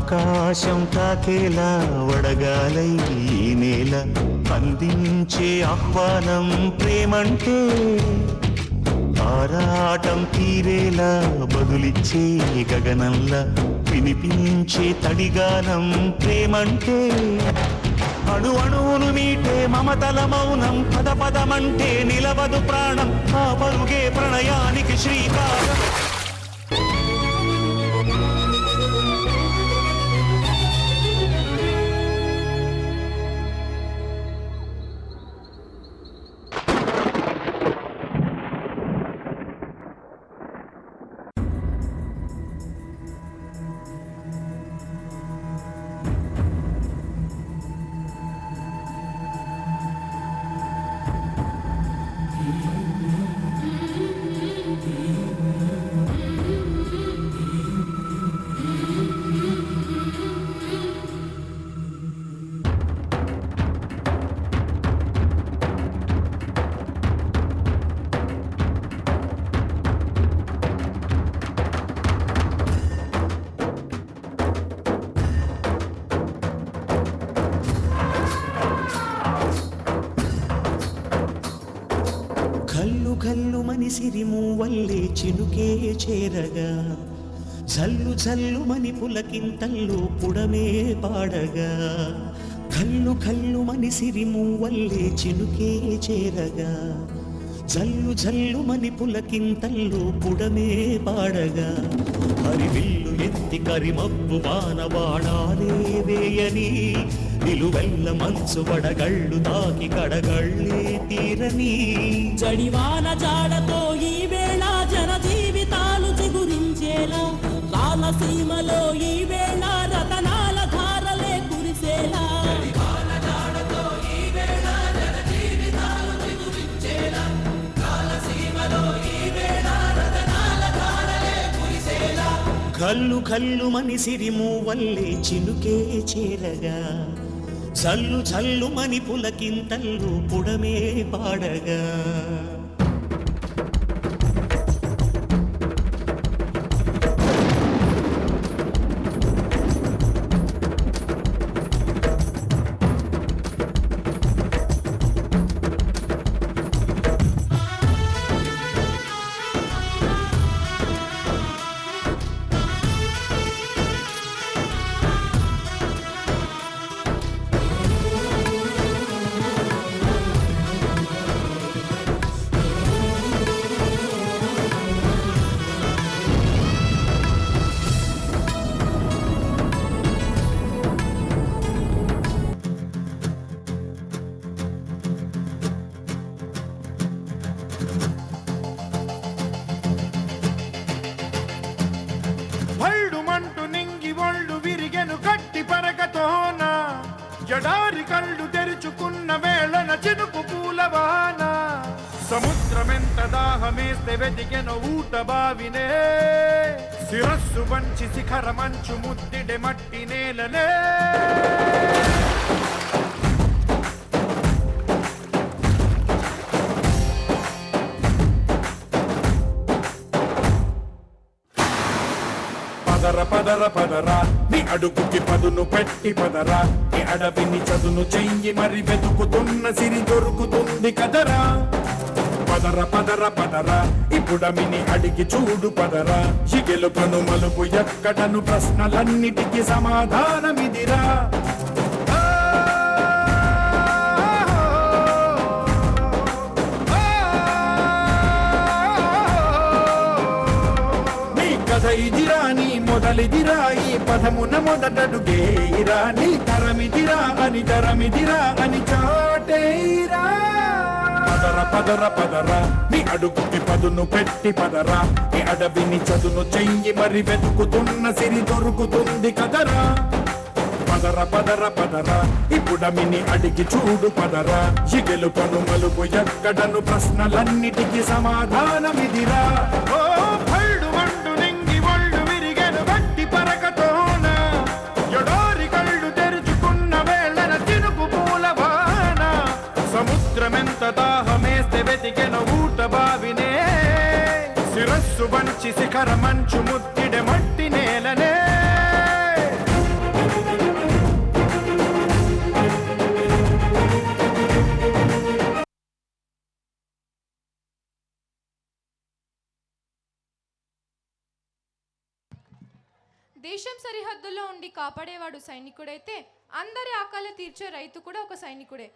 ఆకాశం తాకేలా వడగాలై ఈ నేల అందించే ఆహ్వానం ప్రేమంటే ఆరాటం తీరేలా బదులిచ్చే గగనంలా వినిపించే తడిగానం ప్రేమంటే అణు అణువును మీటే మమతల మౌనం పద పదమంటే నిలవదు ప్రాణం ఆ పరుగే ప్రణయానికి శ్రీకారం. కల్లు కల్లు మని సిరిము వల్లే చినుకే చేరగా జల్లు జల్లు మని పులకింతల్లో పుడమే పాడగా కల్లు కల్లు మని సిరిము వల్లే చినుకే చేరగా జల్లు జల్లు మని పులకింతల్లో పుడమే పాడగా హరివిల్లు ఎత్తి కరిమబ్బు వానవాడాలే వేయని నిలువెల్ల మంచు వడగళ్ళు తాకి కడగళ్ళే తీరని జడివాన జాడతో ఈ వేళ జన జీవితాలు చిగురించేలా కాలసీమలో ఈ వేళ రతనాల ధారలే కురిసేలా కల్లు కల్లు మని సిరిము వల్లే చినుకే చేరగా జల్లు జల్లు మని పులకింతల్లు పుడమే పాడగా జడారి కళ్ళు తెరుచుకున్న వేళన చినుకు పూలవాన సముద్రమెంత దాహమేస్తే వెతికెన ఊట బావినే శిరస్సు వంచి శిఖర మంచు ముద్దిడె మట్టి నేలనే పదర పదర పదరా నీ అడుగుకి పదును పెట్టి పదరా నీ అడవిని చదును చెయ్యి మరి వెతుకుతున్న సిరి దొరుకుతుంది కదరా పదర పదర పదరా ఇప్పుడమిని అడిగి చూడు పదరా శిగెలు పను మలుపు ఎక్కడను ప్రశ్నలన్నిటికీ సమాధానమిదిరా ఇదిరా నీ మొదలిదిరా ఈ పదమున మొదటడుగేరా నీ తరమిదిరా అని తరమిదిరా అని చాటేరా పదర పదర పదరా నీ అడుగుకి పదును పెట్టి పదరా నీ అడవిని చదును చెయ్యి మరి వెతుకుతున్న సిరి దొరుకుతుంది కదరా పదర పదర పదరా ఇప్పుడమిని అడిగి చూడు పదరా శిగెలు పను మలుపు ఎక్కడను ప్రశ్నలన్నిటికీ సమాధానమిదిరా ఓ భళ్ళు వండు నింగి ఒళ్ళు విరిగెను గట్టి పరకతోన ఎడారి కళ్ళు తెరుచుకున్న వేళన చినుకు పూలవాన సముద్రమెంత దాహమేస్తే వెతికెను ఊట బావినే శిరస్సు వంచి శిఖర మంచు ముద్దిడె మట్టి నేలనే దేశం సరిహద్దుల్లో ఉండి కాపాడేవాడు సైనికుడైతే అందరి ఆకలి తీర్చే రైతు కూడా ఒక సైనికుడే.